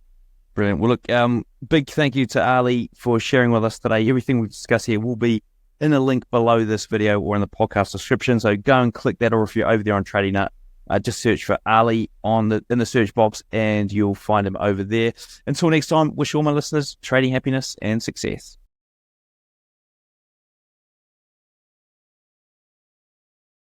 Brilliant. Well, look, big thank you to Ali for sharing with us today. Everything we've discussed here will be in a link below this video or in the podcast description. So go and click that, or if you're over there on Trading Nut, just search for Ali in the search box and you'll find him over there. Until next time, wish all my listeners trading happiness and success.